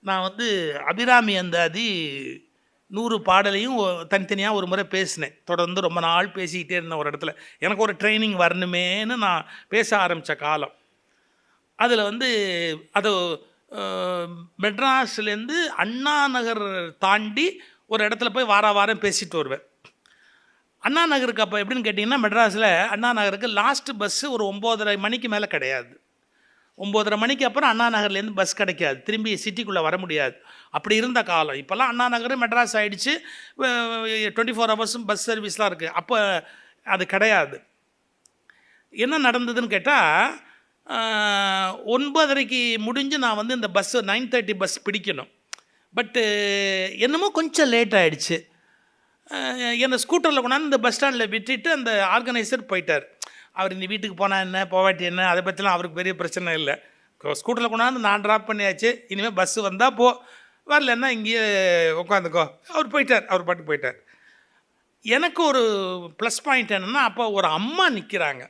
நான் வந்து அபிராமி அந்தாதி 100 பாடலையும் தனித்தனியாக ஒரு முறை பேசினேன். தொடர்ந்து ரொம்ப நாள் பேசிக்கிட்டே இருந்தேன் ஒரு இடத்துல. எனக்கு ஒரு ட்ரைனிங் வரணுமேன்னு நான் பேச ஆரம்பித்த காலம். அதில் வந்து அது மெட்ராஸ்லேருந்து அண்ணா நகர் தாண்டி ஒரு இடத்துல போய் வாரம் பேசிட்டு வருவேன். அண்ணா நகருக்கு அப்போ எப்படின்னு கேட்டிங்கன்னா, மெட்ராஸில் அண்ணா நகருக்கு லாஸ்ட்டு பஸ்ஸு ஒரு 9:30 மணிக்கு மேலே கிடையாது. 9:30 மணிக்கு அப்புறம் அண்ணா நகர்லேருந்து பஸ் கிடைக்காது, திரும்பி சிட்டிக்குள்ளே வர முடியாது. அப்படி இருந்த காலம். இப்போல்லாம் அண்ணா நகர் மெட்ராஸ் ஆகிடுச்சு, 24 ஹவர்ஸும் பஸ் சர்வீஸ்லாம் இருக்குது. அப்போ அது கிடையாது. என்ன நடந்ததுன்னு கேட்டால், 9:30க்கு முடிஞ்சு நான் வந்து இந்த பஸ்ஸு 9:30 பஸ் பிடிக்கணும். பட்டு என்னமோ கொஞ்சம் லேட் ஆகிடுச்சு. என்னை ஸ்கூட்டரில் கொண்டாந்து இந்த பஸ் ஸ்டாண்டில் விட்டுட்டு அந்த ஆர்கனைசர் போயிட்டார். அவர் இந்த வீட்டுக்கு போனால் என்ன, போவாட்டி என்ன, அதை பற்றிலாம் அவருக்கு பெரிய பிரச்சனை இல்லை. ஸ்கூட்டரில் கொண்டாந்து நான் ட்ராப் பண்ணியாச்சு, இனிமேல் பஸ்ஸு வந்தால் போ, வரலன்னா இங்கேயே உட்காந்துக்கோ. அவர் போயிட்டார், அவர் பாட்டுக்கு போயிட்டார். எனக்கு ஒரு ப்ளஸ் பாயிண்ட் என்னென்னா, அப்போ ஒரு அம்மா நிற்கிறாங்க.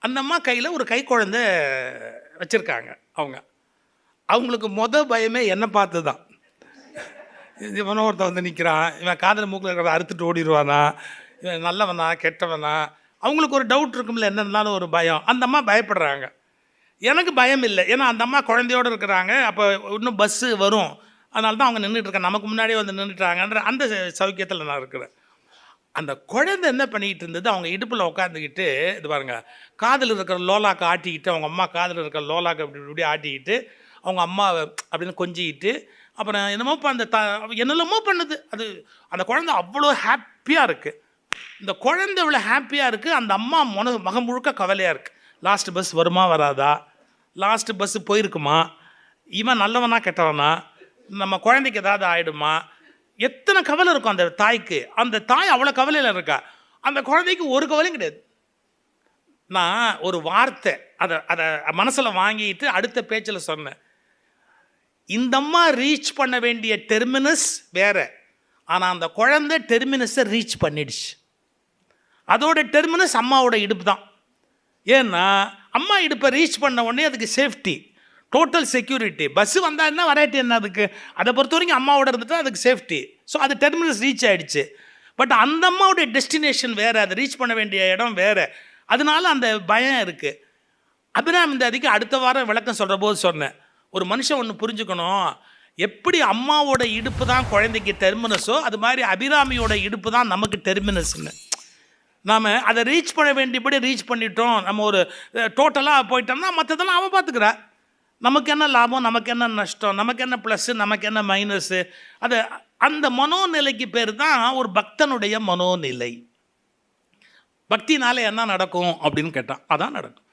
அந்த அம்மா கையில் ஒரு கை குழந்தை வச்சுருக்காங்க. அவங்களுக்கு பயமே என்னை பார்த்து தான். இவனோ ஒருத்தன் வந்து நிற்கிறான், இவன் காதில் மூக்கில் இருக்கிறத அறுத்துட்டு ஓடிடுவானா, இவன் நல்லவனா கெட்டவனா, அவங்களுக்கு ஒரு டவுட் இருக்கும்ல, என்ன இருந்தாலும் ஒரு பயம். அந்த அம்மா பயப்படுறாங்க. எனக்கு பயம் இல்லை, ஏன்னா அந்த அம்மா குழந்தையோடு இருக்கிறாங்க. அப்போ இன்னும் பஸ்ஸு வரும், அதனால தான் அவங்க நின்றுட்டுருக்காங்க, நமக்கு முன்னாடியே வந்து நின்றுட்டாங்கன்ற அந்த சௌக்கியத்தில் நான் இருக்கிறேன். அந்த குழந்தை என்ன பண்ணிக்கிட்டு இருந்தது, அவங்க இடுப்பில் உட்காந்துக்கிட்டு, இது பாருங்கள், காதில் இருக்கிற லோலாக்கு ஆட்டிக்கிட்டு, அவங்க அம்மா காதில் இருக்கிற லோலாக்கு இப்படி ஆட்டிக்கிட்டு, அவங்க அம்மா அப்படின்னு கொஞ்சிக்கிட்டு, அப்புறம் என்னமோ அந்த என்னெல்லாமோ பண்ணுது. அது அந்த குழந்தை அவ்வளோ ஹாப்பியாக இருக்குது. இந்த குழந்தை இவ்வளோ ஹாப்பியாக இருக்குது, அந்த அம்மா மகம் முழுக்க கவலையாக இருக்குது. லாஸ்ட்டு பஸ் வருமா வராதா, லாஸ்ட்டு பஸ்ஸு போயிருக்குமா, இவன் நல்லவனா கெட்டவனா, நம்ம குழந்தைக்கு ஏதாவது ஆகிடுமா, எத்தனை கவலை இருக்கும் அந்த தாய்க்கு. அந்த தாய் அவ்வளோ கவலையில் இருக்கா, அந்த குழந்தைக்கு ஒரு கவலையும் கிடையாது. நான் ஒரு வார்த்தை அதை மனசில் வாங்கிட்டு அடுத்த பேச்சில் சொன்னேன். இந்த அம்மா ரீச் பண்ண வேண்டிய டெர்மினஸ் வேறு, ஆனால் அந்த குழந்தை டெர்மினஸை ரீச் பண்ணிடுச்சு. அதோட டெர்மினஸ் அம்மாவோட இடுப்பு தான். ஏன்னா அம்மா இடுப்பை ரீச் பண்ண உடனே அதுக்கு சேஃப்டி, டோட்டல் செக்யூரிட்டி. பஸ்ஸு வந்தால் என்ன, வராட்டி என்ன, அதுக்கு அதை பொறுத்த வரைக்கும் அம்மாவோட இருந்துட்டு அதுக்கு சேஃப்டி. ஸோ அது டெர்மினஸ் ரீச் ஆகிடுச்சு. பட் அந்த அம்மாவுடைய டெஸ்டினேஷன் வேறு, அதை ரீச் பண்ண வேண்டிய இடம் வேறு, அதனால அந்த பயம் இருக்குது. அபிராமி அந்தாதிக்கு அடுத்த வாரம் விளக்கம் சொல்கிற போது சொன்னேன், ஒரு மனுஷன் ஒன்று புரிஞ்சுக்கணும், எப்படி அம்மாவோட இடுப்பு தான் குழந்தைக்கு டெர்மினஸோ, அது மாதிரி அபிராமியோட இடுப்பு தான் நமக்கு டெர்மினஸ்ன்னு. நாம் அதை ரீச் பண்ண வேண்டியபடி ரீச் பண்ணிட்டோம், நம்ம ஒரு டோட்டலாக போயிட்டோம்னா மற்றதெல்லாம் அவன் பார்த்துக்கிறா. நமக்கு என்ன லாபம், நமக்கு என்ன நஷ்டம், நமக்கு என்ன ப்ளஸ்ஸு, நமக்கு என்ன மைனஸு, அது அந்த மனோநிலைக்கு பேர் தான் ஒரு பக்தனுடைய மனோநிலை. பக்தினால என்ன நடக்கும் அப்படின்னு கேட்டான், அதான் நடக்கும்.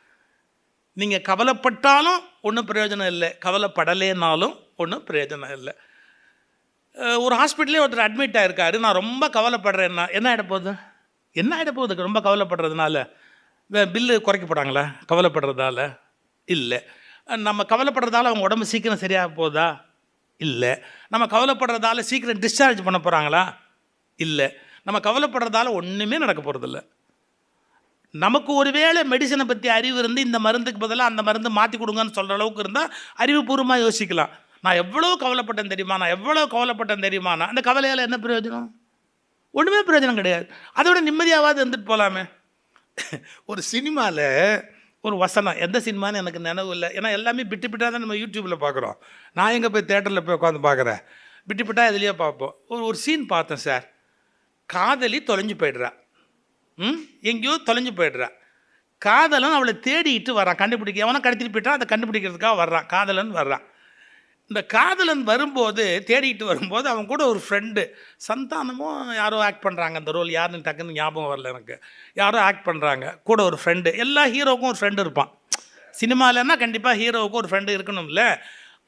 நீங்கள் கவலைப்பட்டாலும் ஒன்றும் பிரயோஜனம் இல்லை, கவலைப்படலேனாலும் ஒன்றும் பிரயோஜனம் இல்லை. ஒரு ஹாஸ்பிட்டலே ஒருத்தர் அட்மிட் ஆகிருக்காரு, நான் ரொம்ப கவலைப்படுறேன்னா என்ன ஆகிடப்போகுது, என்ன ஆகிடப்போகுது ரொம்ப கவலைப்படுறதுனால? பில்லு குறைக்கப்படாங்களா கவலைப்படுறதால? இல்லை. நம்ம கவலைப்படுறதால அவங்க உடம்பு சீக்கிரம் சரியாக போகுதா? இல்லை. நம்ம கவலைப்படுறதால சீக்கிரம் டிஸ்சார்ஜ் பண்ண போகிறாங்களா? இல்லை. நம்ம கவலைப்படுறதால ஒன்றுமே நடக்க போகிறதில்ல. நமக்கு ஒருவேளை மெடிசனை பற்றி அறிவு இருந்து இந்த மருந்துக்கு பதிலாக அந்த மருந்து மாற்றி கொடுங்கன்னு சொல்கிற அளவுக்கு இருந்தால் அறிவுபூர்வமாக யோசிக்கலாம். நான் எவ்வளோ கவலைப்பட்டேன் தெரியுமா, நான் எவ்வளோ கவலைப்பட்டேன் தெரியுமாண்ணா, அந்த கவலையால் என்ன பிரயோஜனம்? ஒன்றுமே பிரயோஜனம் கிடையாது. அதோட நிம்மதியாவது இருந்துட்டு போகலாமே. ஒரு சினிமாவில் ஒரு வசனம், எந்த சினிமான்னு எனக்கு நினைவு இல்லை, ஏன்னா எல்லாமே பிட்டு பிட்டாக தான் நம்ம யூடியூப்பில் பார்க்குறோம். நான் எங்கே போய் தேட்டரில் போய் உட்காந்து பார்க்குறேன், பிட்டு பிட்டாக இதுலேயே பார்ப்போம். ஒரு சீன் பார்த்தேன் சார். காதலி தொலைஞ்சு போய்ட்றா, எங்கேயோ தொலைஞ்சு போய்ட்றா. காதலன் அவளை தேடிட்டு வரான், கண்டுபிடிக்க. அவனை கடத்திட்டு போய்ட்டான், அதை கண்டுபிடிக்கிறதுக்காக வர்றான், காதலன் வர்றான். இந்த காதலன் வரும்போது, தேடிட்டு வரும்போது அவன் கூட ஒரு ஃப்ரெண்டு, சந்தானமும் யாரோ ஆக்ட் பண்ணுறாங்க அந்த ரோல், யாருன்னு டக்குன்னு ஞாபகம் வரல எனக்கு, யாரோ ஆக்ட் பண்ணுறாங்க, கூட ஒரு ஃப்ரெண்டு. எல்லா ஹீரோவுக்கும் ஒரு ஃப்ரெண்டு இருப்பான். சினிமாவிலன்னா கண்டிப்பாக ஹீரோவுக்கும் ஒரு ஃப்ரெண்டு இருக்கணும்ல.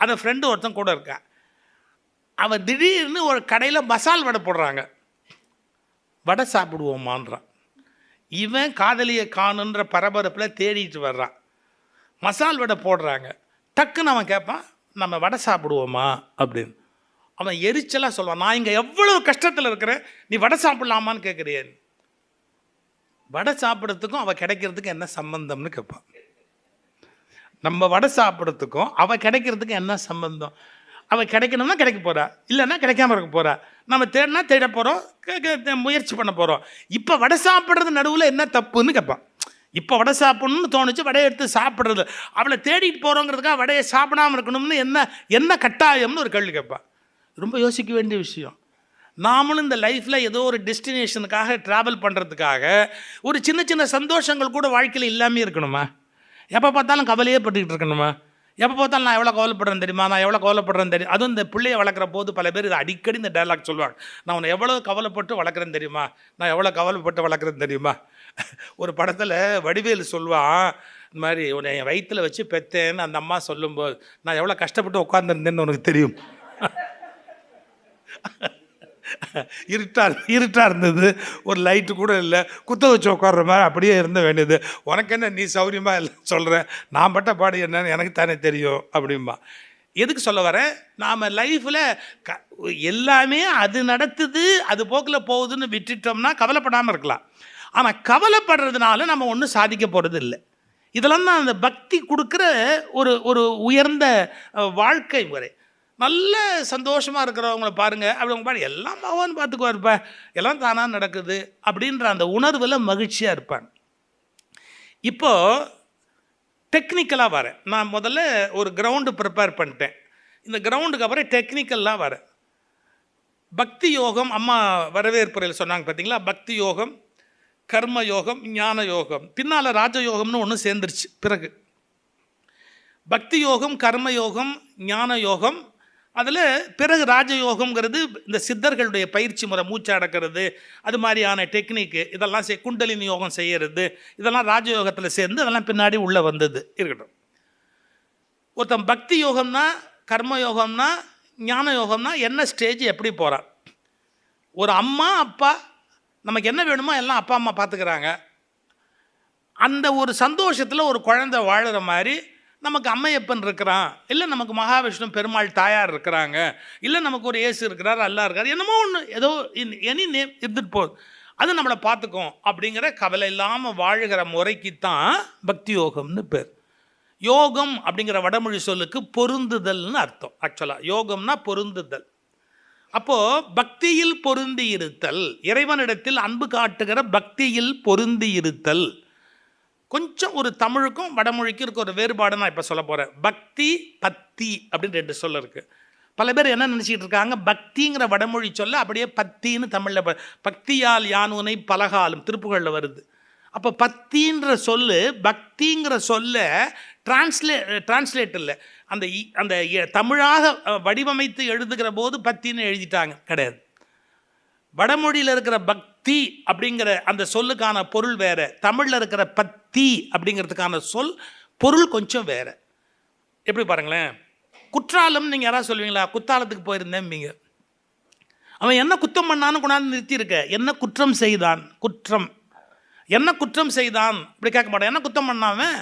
அந்த ஃப்ரெண்டு ஒருத்தன் கூட இருக்கான். அவன் திடீர்னு ஒரு கடையில் மசால் வடை போடுறாங்க, வடை சாப்பிடுவோமான்றான். இவன் காதலியை காணுன்ற பரபரப்பில் தேடிட்டு வர்றான், மசால் வடை போடுறாங்க. டக்குன்னு அவன் கேட்பான், நம்ம வடை சாப்பிடுவோமா அப்படின்னு. அவன் எரிச்சலாக சொல்லுவான், நான் இங்கே எவ்வளோ கஷ்டத்தில் இருக்கிறேன், நீ வடை சாப்பிடலாமான்னு கேட்குறியேன். வடை சாப்பிட்றதுக்கும் அவள் கிடைக்கிறதுக்கு என்ன சம்பந்தம்னு கேட்பான். நம்ம வடை சாப்பிட்றதுக்கும் அவள் கிடைக்கிறதுக்கு என்ன சம்பந்தம்? அவள் கிடைக்கணும்னா கிடைக்க போகிறா, இல்லைன்னா கிடைக்காம இருக்க போகிறா. நம்ம தேடினா தேட போகிறோம், முயற்சி பண்ண போகிறோம். இப்போ வடை சாப்பிட்றது நடுவில் என்ன தப்புன்னு கேட்பான். இப்போ வடை சாப்பிடணும்னு தோணுச்சு, வடையை எடுத்து சாப்பிட்றது. அவளை தேடிட்டு போகிறோங்கிறதுக்காக வடையை சாப்பிடாமல் இருக்கணும்னு என்ன கட்டாயம்னு ஒரு கேள்வி கேட்பான். ரொம்ப யோசிக்க வேண்டிய விஷயம். நாமளும் இந்த லைஃப்பில் ஏதோ ஒரு டெஸ்டினேஷனுக்காக ட்ராவல் பண்ணுறதுக்காக ஒரு சின்ன சின்ன சந்தோஷங்கள் கூட வாழ்க்கையில் இல்லாமல் இருக்கணுமா? எப்போ பார்த்தாலும் கவலையே பட்டுக்கிட்டு இருக்கணுமா? எப்போ பார்த்தாலும் நான் எவ்வளோ கவலைப்படுறேன் தெரியுமா, நான் எவ்வளோ கவலைப்படுறேன் தெரியும். அதுவும் இந்த பிள்ளையை வளர்க்குற போது பல பேர் இதை அடிக்கடி இந்த டைலாக் சொல்லுவாங்க. நான் உன்னை எவ்வளோ கவலைப்பட்டு வளர்க்குறேன் தெரியுமா, நான் எவ்வளோ கவலைப்பட்டு வளர்க்குறேன் தெரியுமா. ஒரு படத்தில் வடிவேலு சொல்லுவான், இந்த மாதிரி உன்னை என் வயிற்றில் வச்சு பெற்றேன்னு அந்த அம்மா சொல்லும்போது நான் எவ்வளோ கஷ்டப்பட்டு உட்காந்துருந்தேன்னு உனக்கு தெரியும். இருட்டாக இருந்தது, ஒரு லைட்டு கூட இல்லை, குத்த வச்சு உட்கார்ற மாதிரி அப்படியே இருந்த வேண்டியது. உனக்கு என்ன, நீ சௌரியமாக இல்லை சொல்கிறேன், நான் பட்ட பாடு என்னன்னு எனக்கு தானே தெரியும் அப்படிம்பா. எதுக்கு சொல்ல வரேன், நாம் லைஃப்பில் எல்லாமே அது நடத்துது, அது போக்கில் போகுதுன்னு விட்டுட்டோம்னா கவலைப்படாமல் இருக்கலாம். ஆனால் கவலைப்படுறதுனால நம்ம ஒன்றும் சாதிக்க போகிறது இல்லை. இதெல்லாம் தான் அந்த பக்தி கொடுக்குற ஒரு உயர்ந்த வாழ்க்கை முறை. நல்ல சந்தோஷமாக இருக்கிறவங்கள பாருங்கள், அப்படி அவங்க பாரு எல்லாம் பகவான் பார்த்துக்குவா இருப்பேன், எல்லாம் தானாக நடக்குது அப்படின்ற அந்த உணர்வில் மகிழ்ச்சியாக இருப்பாங்க. இப்போது டெக்னிக்கலாக வரேன். நான் முதல்ல ஒரு கிரவுண்டு ப்ரிப்பேர் பண்ணிட்டேன். இந்த கிரவுண்டுக்கு அப்புறம் டெக்னிக்கல்லாம் வரேன். பக்தி யோகம் அம்மா வரவேற்புரையில் சொன்னாங்க பார்த்தீங்களா, பக்தி யோகம், கர்ம யோகம், ஞான யோகம், பின்னால் ராஜயோகம்னு ஒன்று சேர்ந்துருச்சு. பிறகு பக்தி யோகம், கர்ம யோகம், ஞான யோகம், அதில் பிறகு ராஜயோகம்ங்கிறது இந்த சித்தர்களுடைய பயிற்சி முறை, மூச்சு அடக்கிறது, அது மாதிரியான டெக்னிக்கு, இதெல்லாம் குண்டலினி யோகம் செய்கிறது, இதெல்லாம் ராஜயோகத்தில் சேர்ந்து அதெல்லாம் பின்னாடி உள்ளே வந்தது. இருக்கட்டும். ஒருத்தன் பக்தி யோகம்னா, கர்ம யோகம்னா, ஞான யோகம்னா என்ன ஸ்டேஜ், எப்படி போகிறான். ஒரு அம்மா அப்பா நமக்கு என்ன வேணுமோ எல்லாம் அப்பா அம்மா பார்த்துக்கிறாங்க. அந்த ஒரு சந்தோஷத்தில் ஒரு குழந்தை வாழுற மாதிரி நமக்கு அம்மையப்பன் இருக்கிறான், இல்லை நமக்கு மகாவிஷ்ணு பெருமாள் தாயார் இருக்கிறாங்க, இல்லை நமக்கு ஒரு ஏசு இருக்கிறார், அல்லா இருக்கார், என்னமோ ஒன்று, ஏதோ எனி நேம் இருந்துட்டு போகுது, அது நம்மளை பார்த்துக்கும் அப்படிங்கிற கவலை இல்லாமல் வாழுகிற முறைக்குத்தான் பக்தி யோகம்னு பேர். யோகம் அப்படிங்கிற வடமொழி சொல்லுக்கு பொருந்துதல்னு அர்த்தம். ஆக்சுவலாக யோகம்னா பொருந்துதல். அப்போது பக்தியில் பொருந்தி இருத்தல், இறைவனிடத்தில் அன்பு காட்டுகிற பக்தியில் பொருந்தி இருத்தல். கொஞ்சம் ஒரு தமிழுக்கும் வடமொழிக்கும் இருக்க ஒரு வேறுபாடு நான் இப்போ சொல்ல போகிறேன். பக்தி, பத்தி அப்படின்னு 2 சொல்ல இருக்குது. பல பேர் என்ன நினச்சிக்கிட்டு இருக்காங்க, பக்திங்கிற வடமொழி சொல்ல அப்படியே பத்தின்னு தமிழில், பக்தியால் யானுனை பலகாலும் திருப்புகழில் வருது. அப்போ பத்தின்ற சொல்லு பக்திங்கிற சொல்ல டிரான்ஸ்லேட் இல்லை, அந்த தமிழாக வடிவமைத்து எழுதுகிற போது பத்தின்னு எழுதிட்டாங்க, கிடையாது. வடமொழியில் இருக்கிற பக்தி அப்படிங்கிற அந்த சொல்லுக்கான பொருள் வேறு, தமிழில் இருக்கிற பத்தி அப்படிங்கிறதுக்கான பொருள் கொஞ்சம் வேறு. எப்படி பாருங்களேன், குற்றாலம் நீங்கள் யாராவது சொல்லுவீங்களா, குற்றாலத்துக்கு போயிருந்தேன், அவன் என்ன குற்றம் பண்ணான்னு கொண்டாந்து நிறுத்தியிருக்க, என்ன குற்றம் செய்தான், குற்றம் என்ன குற்றம் செய்தான் அப்படி கேட்க மாட்டான். என்ன குற்றம் பண்ணாமல்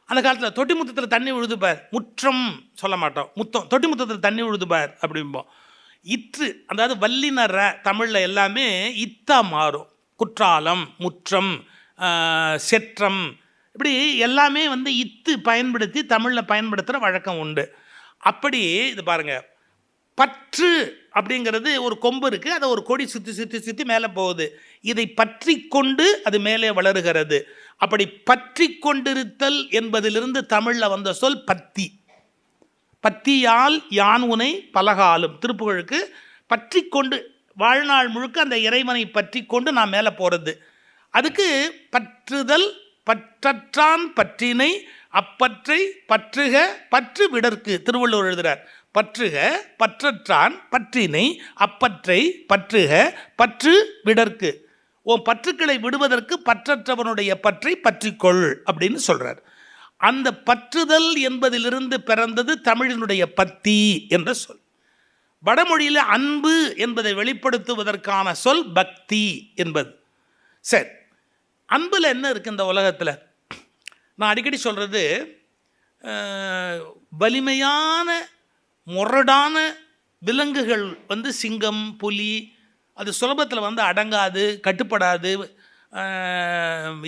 அந்த காலத்தில் தொட்டி முத்தத்தில் தண்ணி விழுதுபார், முற்றம் சொல்ல மாட்டோம், முத்தம், தொட்டி முத்தத்தில் தண்ணி விழுதுபார் அப்படிம்போம். இற்று, அதாவது வல்லினர தமிழில் எல்லாமே இத்தா மாறும். குற்றாலம், முற்றம், செற்றம், இப்படி எல்லாமே இத்து பயன்படுத்தி தமிழில் பயன்படுத்துகிற வழக்கம் உண்டு. அப்படி இது பாருங்கள், பற்று அப்படிங்கிறது ஒரு கொம்பு இருக்குது, அதை ஒரு கொடி சுற்றி சுற்றி சுற்றி மேலே போகுது, இதை பற்றி கொண்டு அது மேலே வளருகிறது. அப்படி பற்றி கொண்டிருத்தல் என்பதிலிருந்து தமிழில் வந்த சொல் பத்தி. பத்தியால் யான் உனை பலகாலும் திருப்புகழுக்கு பற்றி கொண்டு வாழ்நாள் முழுக்க அந்த இறைவனை பற்றி கொண்டு நான் மேலே போகிறது. அதுக்கு பற்றுதல், பற்றற்றான் பற்றினை அப்பற்றை பற்றுக பற்று விடற்கு திருவள்ளுவர் எழுதுகிறார். பற்றுக பற்றற்றான் பற்றினை அப்பற்றை பற்றுக பற்று விடற்கு. உன் பற்றுக்களை விடுவதற்கு பற்றற்றவனுடைய பற்றை பற்றிக்கொள் அப்படின்னு சொல்கிறார். அந்த பற்றுதல் என்பதிலிருந்து பிறந்தது தமிழினுடைய பத்தி என்ற சொல். வடமொழியில் அன்பு என்பதை வெளிப்படுத்துவதற்கான சொல் பக்தி என்பது. சரி, அன்பில் என்ன இருக்குது இந்த உலகத்தில்? நான் அடிக்கடி சொல்கிறது, வலிமையான முரடான விலங்குகள் சிங்கம், புலி, அது சுலபத்தில் அடங்காது, கட்டுப்படாது,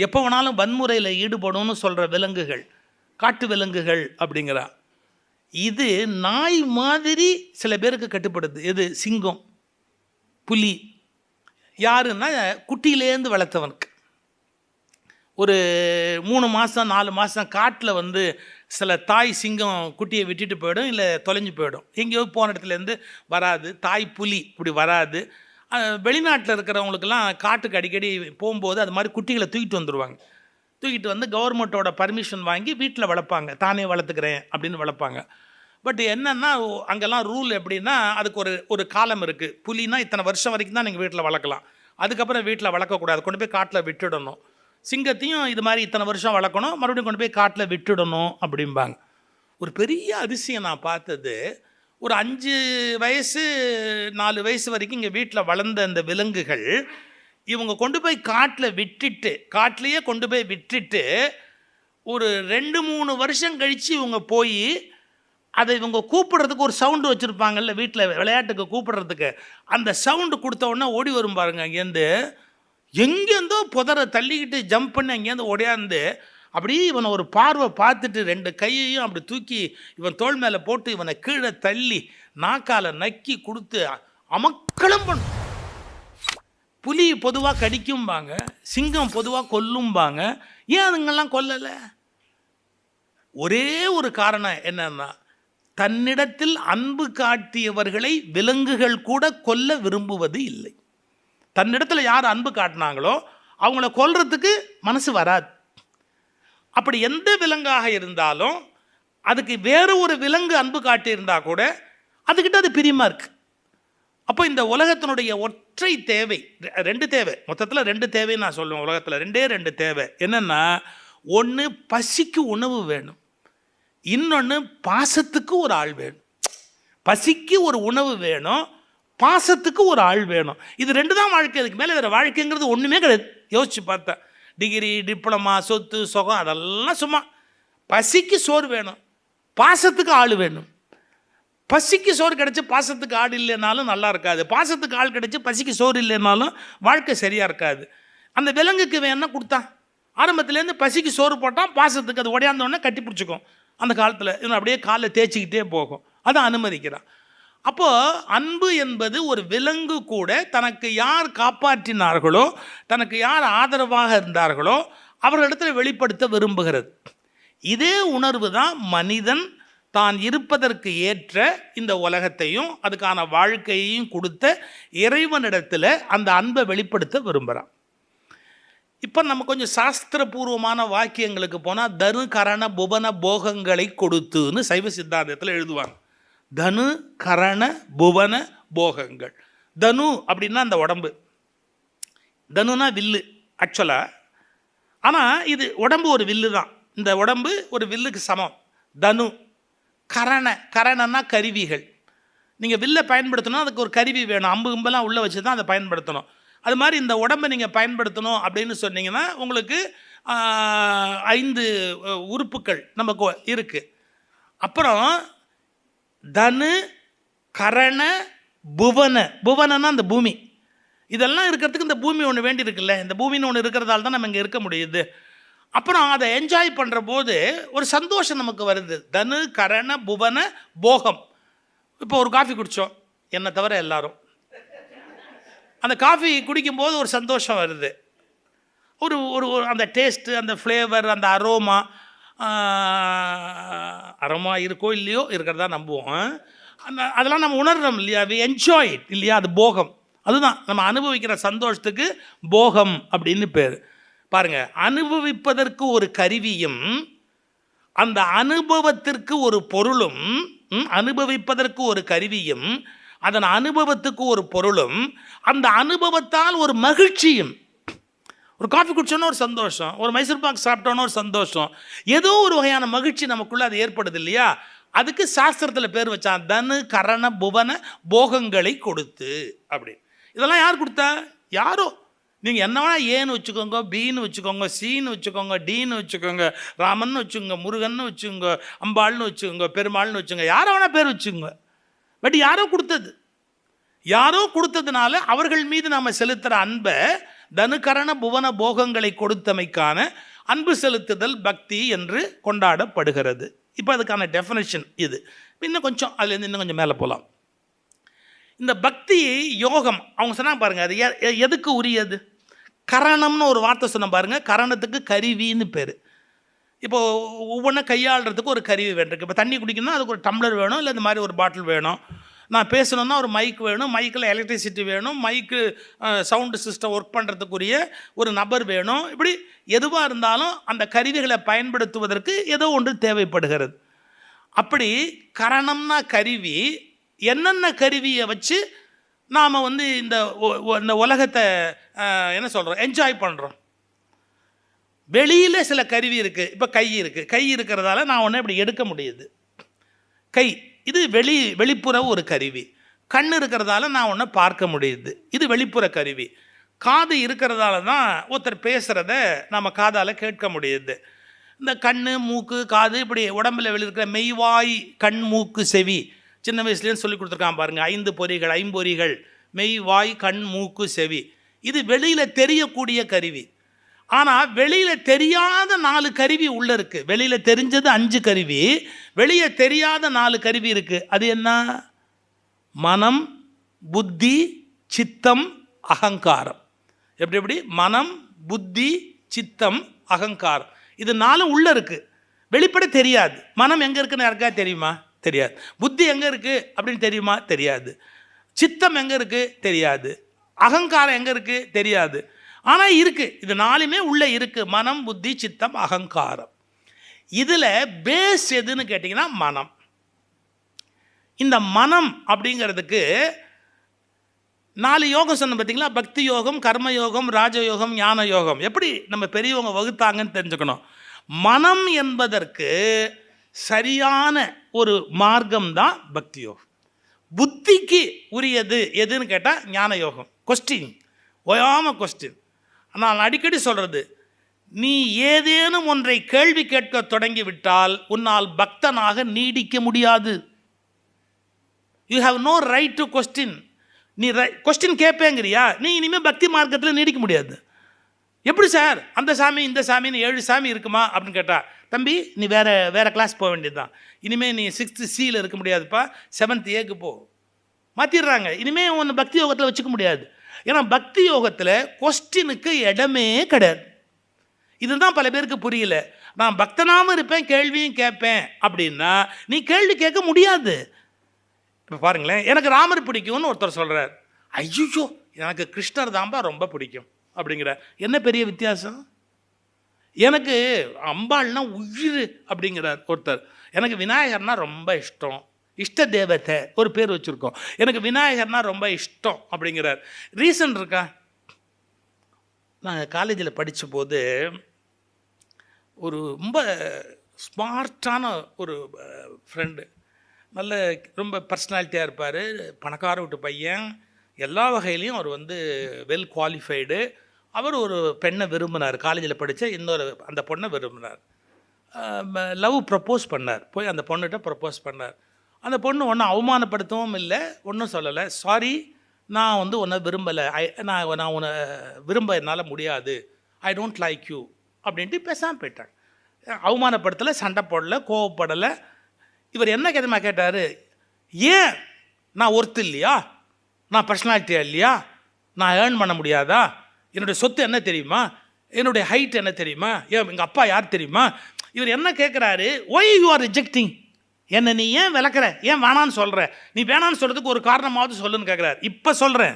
எப்போ வேணாலும் வன்முறையில் ஈடுபடும்னு சொல்கிற விலங்குகள் காட்டு விலங்குகள் அப்படிங்கிறா. இது நாய் மாதிரி சில பேருக்கு கட்டுப்படுது. எது? சிங்கம், புலி. யாருன்னா குட்டியிலேருந்து வளர்த்தவனுக்கு. ஒரு 3 மாதம் 4 மாதம் காட்டில் சில தாய் சிங்கம் குட்டியை விட்டுட்டு போயிடும், இல்லை தொலைஞ்சு போயிடும். எங்கேயோ போன இடத்துலேருந்து வராது. தாய் புலி இப்படி வராது. வெளிநாட்டில் இருக்கிறவங்களுக்கெல்லாம் காட்டுக்கு அடிக்கடி போகும்போது அது மாதிரி குட்டிகளை தூக்கிட்டு வந்துடுவாங்க. தூக்கிட்டு கவர்மெண்ட்டோட பர்மிஷன் வாங்கி வீட்டில் வளர்ப்பாங்க. தானே வளர்த்துக்கிறேன் அப்படின்னு வளர்ப்பாங்க. பட் என்னென்னா அங்கெல்லாம் ரூல் எப்படின்னா, அதுக்கு ஒரு காலம் இருக்குது. புலினா இத்தனை வருஷம் வரைக்கும் தான் நீங்கள் வீட்டில் வளர்க்கலாம், அதுக்கப்புறம் வீட்டில் வளர்க்கக்கூடாது, கொண்டு போய் காட்டில் விட்டுடணும். சிங்கத்தையும் இது மாதிரி இத்தனை வருஷம் வளர்க்கணும், மறுபடியும் கொண்டு போய் காட்டில் விட்டுடணும் அப்படிம்பாங்க. ஒரு பெரிய அதிசயம் நான் பார்த்தது, ஒரு 5 வயசு 4 வயசு வரைக்கும் இங்கே வீட்டில் வளர்ந்த அந்த விலங்குகள் இவங்க கொண்டு போய் காட்டில் விட்டுட்டு, காட்டிலேயே கொண்டு போய் விட்டுட்டு ஒரு 2-3 வருஷம் கழித்து இவங்க போய் அதை இவங்க கூப்பிடுறதுக்கு ஒரு சவுண்டு வச்சுருப்பாங்கல்ல வீட்டில் விளையாட்டுக்கு கூப்பிடுறதுக்கு, அந்த சவுண்டு கொடுத்த உடனே ஓடி வரும் பாருங்க. அங்கேருந்து எங்கேருந்தோ புதரை தள்ளிக்கிட்டு ஜம்ப் பண்ணி அங்கேருந்து ஓடியாந்து அப்படியே இவனை ஒரு பார்வை பார்த்துட்டு 2 கையையும் அப்படி தூக்கி இவன் தோள் மேலே போட்டு இவனை கீழே தள்ளி நாக்கால் நக்கி கொடுத்து அமக்களம் பண்ணும். புலி பொதுவாக கடிக்கும்பாங்க, சிங்கம் பொதுவாக கொல்லும்பாங்க. ஏன் அதுங்கெல்லாம் கொல்லலை? ஒரே ஒரு காரணம் என்னன்னா, தன்னிடத்தில் அன்பு காட்டியவர்களை விலங்குகள் கூட கொல்ல விரும்புவது இல்லை. தன்னிடத்தில் யார் அன்பு காட்டினாங்களோ அவங்கள கொல்றதுக்கு மனசு வராது. அப்படி எந்த விலங்காக இருந்தாலும் அதுக்கு வேறு ஒரு விலங்கு அன்பு காட்டியிருந்தா கூட அதுக்கிட்ட அது பிரியமாக இருக்கு. அப்போ இந்த உலகத்தினுடைய ஒற்றை தேவை 2 தேவை, மொத்தத்தில் 2 தேவைன்னு நான் சொல்லுவேன். உலகத்தில் 2 தேவை. என்னென்னா, ஒன்று பசிக்கு உணவு வேணும், இன்னொன்று பாசத்துக்கு ஒரு ஆள் வேணும். பசிக்கு ஒரு உணவு வேணும், பாசத்துக்கு ஒரு ஆள் வேணும். இது 2 தான் வாழ்க்கை. அதுக்கு மேலே வேறு வாழ்க்கைங்கிறது ஒன்றுமே கிடையாது. யோசிச்சு பார்த்தா டிகிரி, டிப்ளமா, சொத்து, சுகம் அதெல்லாம் சும்மா. பசிக்கு சோறு வேணும், பாசத்துக்கு ஆள் வேணும். பசிக்கு சோறு கிடச்சி பாசத்துக்கு ஆள் இல்லைனாலும் நல்லா இருக்காது, பாசத்துக்கு ஆள் கிடச்சி பசிக்கு சோறு இல்லைனாலும் வாழ்க்கை சரியாக இருக்காது. அந்த விலங்குக்கு வேணா கொடுத்தான், ஆரம்பத்துலேருந்து பசிக்கு சோறு போட்டான், பாசத்துக்கு அது உடையாந்தோடனே கட்டி பிடிச்சிக்கும். அந்த காலத்தில் இன்னும் அப்படியே காலில் தேய்ச்சிக்கிட்டே போகும். அதை அனுமதிக்கிறான். அப்போது அன்பு என்பது ஒரு விலங்கு கூட தனக்கு யார் காப்பாற்றினார்களோ, தனக்கு யார் ஆதரவாக இருந்தார்களோ அவர்களிடத்தில் வெளிப்படுத்த விரும்புகிறது. இதே உணர்வு தான் மனிதன் தான் இருப்பதற்கு ஏற்ற இந்த உலகத்தையும் அதுக்கான வாழ்க்கையையும் கொடுத்த இறைவனிடத்தில் அந்த அன்பை வெளிப்படுத்த விரும்புகிறான். இப்போ நம்ம கொஞ்சம் சாஸ்திரபூர்வமான வாக்கியங்களுக்கு போனால், தனு கரண புவன போகங்களை கொடுத்துன்னு சைவ சித்தாந்தத்தில் எழுதுவாங்க. தனு கரண புவன போகங்கள். தனு அப்படின்னா அந்த உடம்பு, தனுனா வில்லு ஆக்சுவலாக. ஆனால் இது உடம்பு ஒரு வில்லு தான். இந்த உடம்பு ஒரு வில்லுக்கு சமம். தனு. கரணன்னா கருவிகள். நீங்கள் வில்லை பயன்படுத்தணும், அதுக்கு ஒரு கருவி வேணும். அம்பு கும்பெல்லாம் உள்ளே வச்சு தான் அதை பயன்படுத்தணும். அது மாதிரி இந்த உடம்பை நீங்கள் பயன்படுத்தணும் அப்படின்னு சொன்னீங்கன்னா உங்களுக்கு 5 உறுப்புகள் நமக்கு இருக்குது. அப்புறம் தனு கரண புவன. புவனன்னா அந்த பூமி. இதெல்லாம் இருக்கிறதுக்கு இந்த பூமி ஒன்று வேண்டி இருக்குல்ல, இந்த பூமின்னு ஒன்று இருக்கிறதால தான் நம்ம இங்கே இருக்க முடியுது. அப்புறம் அதை என்ஜாய் பண்ணுற போது ஒரு சந்தோஷம் நமக்கு வருது. தனு கரண புவன போகம். இப்போ ஒரு காஃபி குடித்தோம், என்னை தவிர எல்லாரும். அந்த காஃபி குடிக்கும்போது ஒரு சந்தோஷம் வருது. ஒரு ஒரு அந்த டேஸ்ட்டு, அந்த ஃப்ளேவர், அந்த அரோமா இருக்கோ இல்லையோ இருக்கிறதா நம்புவோம். அதெல்லாம் நம்ம உணர்றோம் இல்லையா, வி என்ஜாய் இட் இல்லையா, அது போகம். அதுதான் நம்ம அனுபவிக்கிற சந்தோஷத்துக்கு போகம் அப்படின்னு பேர். பாருங்கள், அனுபவிப்பதற்கு ஒரு கருவியும் அந்த அனுபவத்திற்கு ஒரு பொருளும், அனுபவிப்பதற்கு ஒரு கருவியும் அதன் அனுபவத்துக்கு ஒரு பொருளும், அந்த அனுபவத்தால் ஒரு மகிழ்ச்சியும். ஒரு காஃபி குடிச்சோன்னா ஒரு சந்தோஷம், ஒரு மைசூர் பாக் சாப்பிட்டோன்னா ஒரு சந்தோஷம், ஏதோ ஒரு வகையான மகிழ்ச்சி நமக்குள்ளே அது ஏற்படுது இல்லையா. அதுக்கு சாஸ்திரத்தில் பேர் வச்சான், தனு கரண புவன போகங்களை கொடுத்து அப்படி. இதெல்லாம் யார் கொடுத்தா? யாரோ. நீங்கள் என்ன வேணால் ஏன்னு வச்சுக்கோங்க, பின்னு வச்சுக்கோங்க, சீன்னு வச்சுக்கோங்க, டீன்னு வச்சுக்கோங்க, ராமன்னு வச்சுக்கோங்க, முருகன்னு வச்சுக்கோங்க, அம்பாள்னு வச்சுக்கோங்க, பெருமாள்னு வச்சுக்கோங்க, யாரோ வேணால் பேர் வச்சுக்கோங்க. பட் யாரோ கொடுத்தது. யாரோ கொடுத்ததுனால அவர்கள் மீது நாம் செலுத்துகிற அன்பை தனுகரண புவன போகங்களை கொடுத்தமைக்கான அன்பு செலுத்துதல் பக்தி என்று கொண்டாடப்படுகிறது. இப்போ அதுக்கான டெஃபினேஷன் இது. இன்னும் கொஞ்சம் அதுலேருந்து இன்னும் கொஞ்சம் மேலே போகலாம். இந்த பக்தி யோகம் அவங்க சொன்னாங்க பாருங்கள், அது எதுக்கு உரியது? கரணம்னு ஒரு வார்த்தை சொன்ன பாருங்கள். கரணத்துக்கு கருவின்னு பேர். இப்போது ஒவ்வொன்றும் கையாளுறதுக்கு ஒரு கருவி வேண்டியிருக்கு. இப்போ தண்ணி குடிக்கணும்னா அதுக்கு ஒரு டம்ளர் வேணும், இல்லை இந்த மாதிரி ஒரு பாட்டில் வேணும். நான் பேசணுன்னா ஒரு மைக் வேணும், மைக்கில் எலக்ட்ரிசிட்டி வேணும், மைக்கு சவுண்டு சிஸ்டம் ஒர்க் பண்ணுறதுக்குரிய ஒரு நபர் வேணும். இப்படி எதுவாக இருந்தாலும் அந்த கருவிகளை பயன்படுத்துவதற்கு ஏதோ ஒன்று தேவைப்படுகிறது. அப்படி கரணம்னா கருவி. என்னென்ன கருவியை வச்சு நாம் இந்த உலகத்தை என்ன சொல்கிறோம், என்ஜாய் பண்ணுறோம். வெளியில் சில கருவி இருக்குது. இப்போ கை இருக்குது. கை இருக்கிறதால நான் ஒன்று இப்படி எடுக்க முடியுது. கை இது வெளிப்புற ஒரு கருவி. கண் இருக்கிறதால நான் ஒன்று பார்க்க முடியுது. இது வெளிப்புற கருவி. காது இருக்கிறதால தான் ஒருத்தர் பேசுகிறத நம்ம காதால் கேட்க முடியுது. இந்த கண், மூக்கு, காது இப்படி உடம்பில் வெளியிருக்கிற மெய்வாய், கண், மூக்கு, செவி சின்ன வயசுலேயும் சொல்லி கொடுத்துருக்கான் பாருங்கள். 5 பொறிகள், ஐம்பொறிகள், மெய், வாய், கண், மூக்கு, செவி. இது வெளியில் தெரியக்கூடிய கருவி. ஆனால் வெளியில் தெரியாத 4 கருவி உள்ளே இருக்குது. வெளியில் தெரிஞ்சது 5 கருவி, வெளியே தெரியாத 4 கருவி இருக்குது. அது என்ன? மனம், புத்தி, சித்தம், அகங்காரம். எப்படி? மனம், புத்தி, சித்தம், அகங்காரம். இது 4 உள்ளே இருக்குது. வெளிப்பட தெரியாது. மனம் எங்கே இருக்குன்னு யாருக்கா தெரியுமா? தெரியாது. புத்தி எங்கே இருக்குது அப்படின்னு தெரியுமா? தெரியாது. சித்தம் எங்கே இருக்குது? தெரியாது. அகங்காரம் எங்கே இருக்குது? தெரியாது. ஆனால் இருக்குது. இது 4மே உள்ளே இருக்குது. மனம், புத்தி, சித்தம், அகங்காரம். இதில் பேஸ் எதுன்னு கேட்டிங்கன்னா மனம். இந்த மனம் அப்படிங்கிறதுக்கு 4 யோகம் சொன்ன பார்த்தீங்களா? பக்தி யோகம், கர்ம யோகம், ராஜயோகம், ஞான யோகம். எப்படி நம்ம பெரியவங்க வகுத்தாங்கன்னு தெரிஞ்சுக்கணும். மனம் என்பதற்கு சரியான ஒரு மார்க்கம் தான் பக்தி யோகம். புத்திக்கு உரியது எதுன்னு கேட்டால் ஞான யோகம். கொஸ்டின், ஓயாமல் கொஸ்டின். நான் அடிக்கடி சொல்கிறது, நீ ஏதேனும் ஒன்றை கேள்வி கேட்க தொடங்கிவிட்டால் உன்னால் பக்தனாக நீடிக்க முடியாது. You have no right to question. நீ கொஸ்டின் கேட்பேங்கிறியா, நீ இனிமேல் பக்தி மார்க்கத்தில் நீடிக்க முடியாது. எப்படி சார் அந்த சாமி இந்த சாமின்னு 7 சாமி இருக்குமா அப்படின்னு கேட்டால், தம்பி நீ வேறு கிளாஸ் போக வேண்டியது தான். இனிமேல் நீ 6th Cயில் இருக்க முடியாதுப்பா, 7th Aக்கு போ. மாற்றிடுறாங்க. இனிமேல் ஒன்று பக்தி யோகத்தில் வச்சுக்க முடியாது. ஏன்னா பக்தி யோகத்தில் கொஸ்டினுக்கு இடமே கிடையாது. இதுதான் பல பேருக்கு புரியல. நான் பக்தனாகவும் இருப்பேன், கேள்வியும் கேட்பேன் அப்படின்னா நீ கேள்வி கேட்க முடியாது. இப்போ பாருங்களேன், எனக்கு ராமர் பிடிக்கும்னு ஒருத்தர் சொல்கிறார். ஐயோ எனக்கு கிருஷ்ணர் தான்பா ரொம்ப பிடிக்கும் அப்படிங்கிற. என்ன பெரிய வித்தியாசம்? எனக்கு அம்பாள்னா உயிர் அப்படிங்கிறார் ஒருத்தர். எனக்கு விநாயகர்னா ரொம்ப இஷ்டம், இஷ்ட தேவத்தை ஒரு பேர் வச்சுருக்கோம். எனக்கு விநாயகர்னா ரொம்ப இஷ்டம் அப்படிங்கிறார். ரீசன் இருக்கா? நாங்கள் காலேஜில் படித்த போது ஒரு ரொம்ப ஸ்மார்ட்டான ஒரு ஃப்ரெண்டு, நல்ல ரொம்ப பர்சனாலிட்டியாக இருப்பார், பணக்கார வீட்டு பையன், எல்லா வகையிலையும் அவர் வெல் குவாலிஃபைடு. அவர் ஒரு பெண்ணை விரும்பினார். காலேஜில் படித்த அந்த பொண்ணை விரும்பினார். லவ் ப்ரப்போஸ் பண்ணார். போய் அந்த பொண்ணுகிட்ட ப்ரப்போஸ் பண்ணார். அந்த பொண்ணு ஒன்றும் அவமானப்படுத்தவும் இல்லை, ஒன்றும் சொல்லலை. சாரி, நான் உன்னை விரும்பலை, நான் உன்னை விரும்ப என்னால் முடியாது, ஐ டோன்ட் லைக் யூ அப்படின்ட்டு பேசாமல் போயிட்டாங்க. அவமானப்படுத்தலை, சண்டை போடலை, கோவப்படலை. இவர் என்ன கேதமா கேட்டார், ஏன் நான் ஒர்த்து இல்லையா, நான் பர்சனாலிட்டியாக இல்லையா, நான் ஏர்ன் பண்ண முடியாதா, என்னுடைய சொத்து என்ன தெரியுமா, என்னுடைய ஹைட் என்ன தெரியுமா, ஏன் எங்கள் அப்பா யார் தெரியுமா? இவர் என்ன கேட்குறாரு, ஒய் யூ ஆர் ரிஜெக்டிங், என்னை நீ ஏன் விளக்குற, ஏன் வேணான்னு சொல்கிற, நீ வேணான்னு சொல்கிறதுக்கு ஒரு காரணமாவது சொல்லுன்னு கேட்குறாரு. இப்போ சொல்கிறேன்,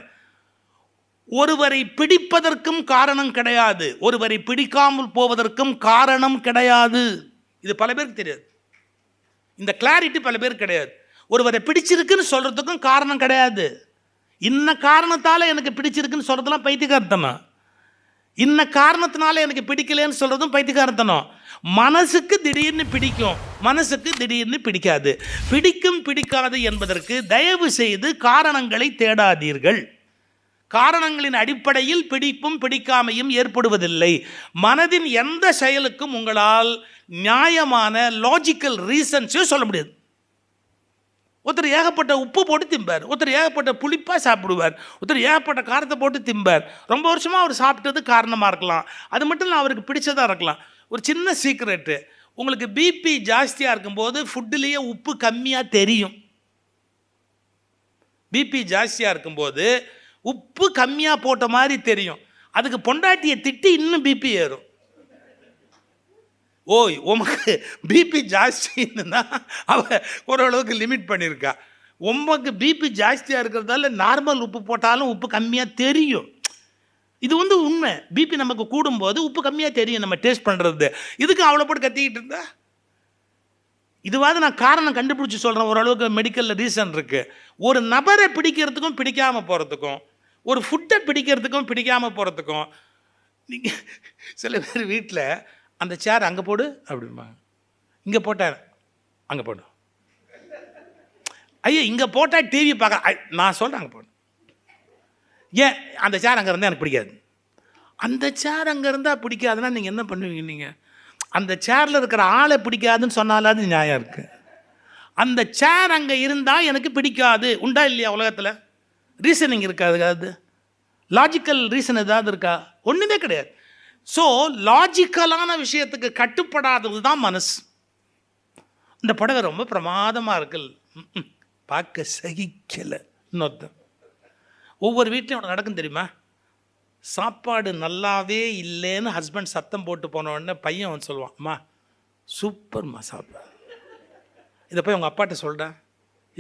ஒருவரை பிடிப்பதற்கும் காரணம் கிடையாது, ஒருவரை பிடிக்காமல் போவதற்கும் காரணம் கிடையாது. இது பல பேருக்கு தெரியாது. இந்த கிளாரிட்டி பல பேருக்கு கிடையாது. ஒருவரை பிடிச்சிருக்குன்னு சொல்கிறதுக்கும் காரணம் கிடையாது. இன்ன காரணத்தால் எனக்கு பிடிச்சிருக்குன்னு சொல்கிறதுலாம் பைத்தியக்காரத்தனம். இன்ன காரணத்தினால எனக்கு பிடிக்கலன்னு சொல்கிறதும் பைத்தியக்காரத்தனம். மனசுக்கு திடீர்னு பிடிக்கும், மனசுக்கு திடீர்னு பிடிக்காது. பிடிக்கும் பிடிக்காது என்பதற்கு தயவு செய்து காரணங்களை தேடாதீர்கள். காரணங்களின் அடிப்படையில் பிடிப்பும் பிடிக்காமையும் ஏற்படுவதில்லை. மனதின் எந்த செயலுக்கும் உங்களால் நியாயமான லாஜிக்கல் ரீசன்ஸையும் சொல்ல முடியாது. ஒருத்தர் ஏகப்பட்ட உப்பு போட்டு திம்பார், ஒருத்தர் ஏகப்பட்ட புளிப்பாக சாப்பிடுவார், ஒருத்தர் ஏகப்பட்ட காரத்தை போட்டு திம்பார். ரொம்ப வருஷமாக அவர் சாப்பிட்டது காரணமாக இருக்கலாம், அது மட்டும் இல்லை அவருக்கு பிடிச்சதாக இருக்கலாம். ஒரு சின்ன சீக்ரெட்டு, உங்களுக்கு பிபி ஜாஸ்தியாக இருக்கும்போது ஃபுட்டுலேயே உப்பு கம்மியாக தெரியும். பிபி ஜாஸ்தியாக இருக்கும்போது உப்பு கம்மியாக போட்ட மாதிரி தெரியும். அதுக்கு பொண்டாட்டியை திட்டி இன்னும் பிபி ஏறும். ஓய் உமக்கு பிபி ஜாஸ்தின்னு அவ ஓரளவுக்கு லிமிட் பண்ணியிருக்கா. உமக்கு பிபி ஜாஸ்தியாக இருக்கிறதால நார்மல் உப்பு போட்டாலும் உப்பு கம்மியாக தெரியும். இது உண்மை. பிபி நமக்கு கூடும்போது உப்பு கம்மியாக தெரியும் நம்ம டேஸ்ட் பண்ணுறது. இதுக்கு அவ்வளோ போட்டு கத்திக்கிட்டு இருந்தா இதுவாது நான் காரணம் கண்டுபிடிச்சி சொல்கிறேன். ஓரளவுக்கு மெடிக்கலில் ரீசன் இருக்குது. ஒரு நபரை பிடிக்கிறதுக்கும் பிடிக்காமல் போகிறதுக்கும், ஒரு ஃபுட்டை பிடிக்கிறதுக்கும் பிடிக்காமல் போகிறதுக்கும். நீங்கள் சில பேர் வீட்டில் அந்த சேர் அங்கே போடு அப்படிம்பாங்க, இங்கே போட்டார் அங்கே போடு, ஐயோ இங்கே போட்டால் டிவி பார்க்க, நான் சொல்கிறேன் அங்கே போடு. ஏன் அந்த சேர் அங்கே இருந்தால் எனக்கு பிடிக்காது. அந்த சேர் அங்கே இருந்தால் பிடிக்காதுன்னா நீங்கள் என்ன பண்ணுவீங்க? நீங்கள் அந்த சேரில் இருக்கிற ஆளை பிடிக்காதுன்னு சொன்னாலாவது நியாயம் இருக்குது. அந்த சேர் அங்கே இருந்தால் எனக்கு பிடிக்காது உண்டா இல்லையா? உலகத்தில் ரீசனிங் இருக்காது. அது லாஜிக்கல் ரீசன் ஏதாவது இருக்கா? ஒன்றுமே கிடையாது. ஸோ லாஜிக்கலான விஷயத்துக்கு கட்டுப்படாதது தான் மனசு. இந்த புடவை ரொம்ப பிரமாதமாக இருக்குல்ல, பார்க்க சகிக்கலை. இன்னொருத்தன் ஒவ்வொரு வீட்லையும் ஒன்று நடக்கும் தெரியுமா? சாப்பாடு நல்லாவே இல்லைன்னு ஹஸ்பண்ட் சத்தம் போட்டு போன உடனே பையன் வந்து சொல்லுவான், அம்மா சூப்பர்மா சாப்பாடு. இதை போய் உங்கள் அப்பாட்ட சொல்கிறேன்,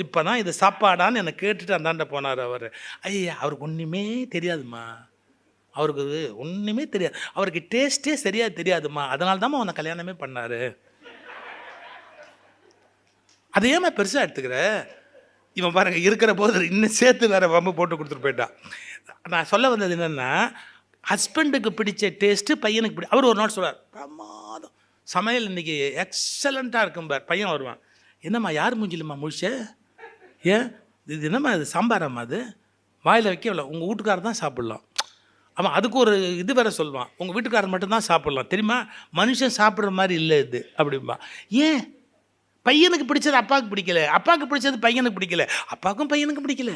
இப்போ தான் இது சாப்பாடான்னு என்னை கேட்டுட்டு அந்தாண்ட போனார் அவர். ஐயா அவருக்கு ஒன்றுமே தெரியாதுமா, அவருக்கு ஒன்றுமே தெரியாது, அவருக்கு டேஸ்ட்டே சரியாக தெரியாதுமா, அதனால தான் அவனை கல்யாணமே பண்ணார். அதையேம்மா பெருசாக எடுத்துக்கிற? இவன் பாருங்கள் இருக்கிற போது இன்னும் சேர்த்து வேறு வம்பு போட்டு கொடுத்துட்டு போயிட்டான். நான் சொல்ல வந்தது என்னென்னா, ஹஸ்பண்டுக்கு பிடிச்ச டேஸ்ட்டு பையனுக்கு அவர் ஒரு நாள் சொல்வார், பிரமாதம் சமையல் இன்றைக்கி எக்ஸலண்ட்டாக இருக்கும் பார். பையன் வருவான், என்னம்மா யார் மூஞ்சிலம்மா முழிச்ச? ஏன் இது என்னம்மா இது சாம்பாராம்மா? அது வாயில் வைக்கவில்லை, உங்கள் வீட்டுக்காரர் தான் சாப்பிட்லாம். அவன் அதுக்கு ஒரு இது வேறு சொல்லுவான், உங்கள் வீட்டுக்காரர் மட்டும்தான் சாப்பிட்லாம் தெரியுமா, மனுஷன் சாப்பிட்ற மாதிரி இல்லை இது அப்படின்பா. ஏன்? பையனுக்கு பிடிச்சது அப்பாவுக்கு பிடிக்கல, அப்பாவுக்கு பிடிச்சது பையனுக்கு பிடிக்கல, அப்பாவுக்கும் பையனுக்கும் பிடிக்கல,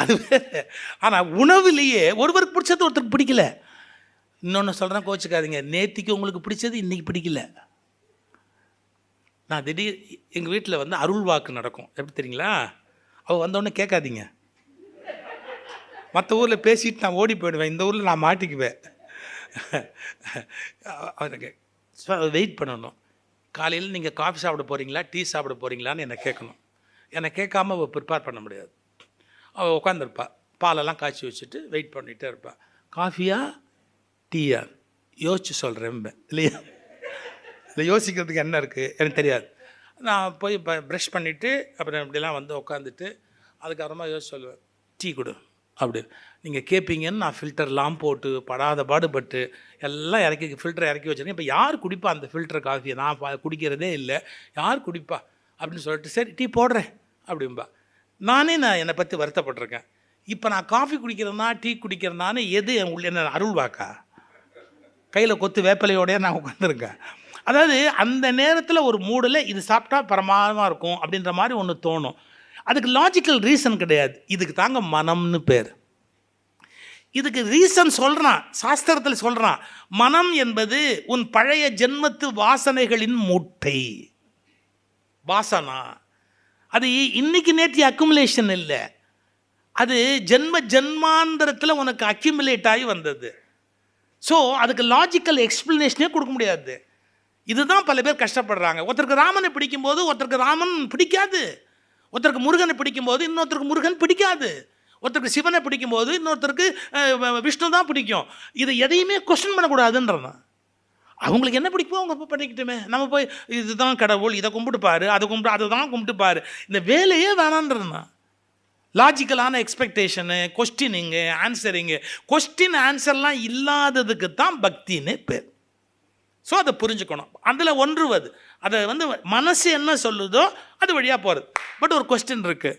அது வேறு. ஆனால் உணவுலேயே ஒருவருக்கு பிடிச்சது ஒருத்தருக்கு பிடிக்கல. இன்னொன்று சொல்கிறேன், கோச்சுக்காதீங்க, நேத்திக்கு உங்களுக்கு பிடிச்சது இன்றைக்கி பிடிக்கல. நான் திடீர் எங்கள் வீட்டில் வந்து அருள் வாக்கு நடக்கும், எப்படி தெரியுங்களா? அவள் வந்தோடனே கேட்காதீங்க, மற்ற ஊரில் பேசிட்டு நான் ஓடி போயிடுவேன், இந்த ஊரில் நான் மாட்டிக்குவேன். அவருக்கு வெயிட் பண்ணணும். காலையில் நீங்கள் காஃபி சாப்பிட போகிறீங்களா டீ சாப்பிட போகிறீங்களான்னு என்னை கேட்கணும். என்னை கேட்காம அவள் ப்ரிப்பேர் பண்ண முடியாது. அவள் உட்காந்துருப்பா, பாலெல்லாம் காய்ச்சி வச்சுட்டு வெயிட் பண்ணிகிட்டே இருப்பாள். காஃபியா டீயா யோசிச்சு சொல்கிறேன் இல்லையா? இதை யோசிக்கிறதுக்கு என்ன இருக்குது எனக்கு தெரியாது. நான் போய் இப்போ ப்ரஷ் பண்ணிவிட்டு அப்புறம் இப்படிலாம் வந்து உட்காந்துட்டு அதுக்கப்புறமா யோசிச்சு சொல்லுவேன், டீ கொடு அப்படி. நீங்கள் கேட்பீங்கன்னு நான் ஃபில்டர்லாம் போட்டு படாத பாடுபட்டு எல்லாம் ஃபில்டரை இறக்கி வச்சுருக்கேன். இப்போ யார் குடிப்பா அந்த ஃபில்டர் காஃபியை? நான் குடிக்கிறதே இல்லை, யார் குடிப்பா அப்படின்னு சொல்லிட்டு சரி டீ போடுறேன் அப்படின்பா. நான் என்னை பற்றி வருத்தப்பட்டிருக்கேன். இப்போ நான் காஃபி குடிக்கிறேன்னா டீ குடிக்கிறேனான்னு எது என்ன அருள் வாக்கா? கையில் கொத்து வேப்பிலையோடையே நான் உட்காந்துருக்கேன். அதாவது அந்த நேரத்தில் ஒரு மூடில் இது சாப்பிட்டா பிரமாதமாக இருக்கும் அப்படின்ற மாதிரி ஒன்று தோணும். அதுக்கு லாஜிக்கல் ரீசன் கிடையாது. இதுக்கு தாங்க மனம்னு பேர். இதுக்கு ரீசன் சொல்கிறான், சாஸ்திரத்தில் சொல்கிறான், மனம் என்பது உன் பழைய ஜென்மத்து வாசனைகளின் மூட்டை. வாசனா அது இன்னைக்கு நேற்று அக்குமுலேஷன் இல்லை, அது ஜென்மாந்தரத்தில் உனக்கு அக்யூமுலேட் ஆகி வந்தது. ஸோ அதுக்கு லாஜிக்கல் எக்ஸ்பிளனேஷனே கொடுக்க முடியாது. இதுதான் பல பேர் கஷ்டப்படுறாங்க. ஒருத்தருக்கு ராமனை பிடிக்கும்போது ஒருத்தருக்கு ராமன் பிடிக்காது, ஒருத்தருக்கு முருகனை பிடிக்கும்போது இன்னொருத்தருக்கு முருகன் பிடிக்காது, ஒருத்தருக்கு சிவனை பிடிக்கும்போது இன்னொருத்தருக்கு விஷ்ணு தான் பிடிக்கும். இதை எதையுமே கொஸ்டின் பண்ணக்கூடாதுன்றதான். அவங்களுக்கு என்ன பிடிக்குமோ அவங்க பண்ணிக்கிட்டுமே. நம்ம போய் இதுதான் கடவுள், இதை கும்பிட்டுப்பாரு, அதை கும்பிட்டு அதை தான் கும்பிட்டுப்பாரு, இந்த வேலையே வேணான்றதுதான். லாஜிக்கலான எக்ஸ்பெக்டேஷனு, கொஸ்டினிங்கு, ஆன்சரிங்கு, கொஸ்டின் ஆன்சர்லாம் இல்லாததுக்கு தான் பக்தின்னு பேர். ஸோ அதை புரிஞ்சுக்கணும். அதில் ஒன்றுவது அதை வந்து மனசு என்ன சொல்லுதோ அது வழியாக போகிறது. பட் ஒரு கொஸ்டின் இருக்குது,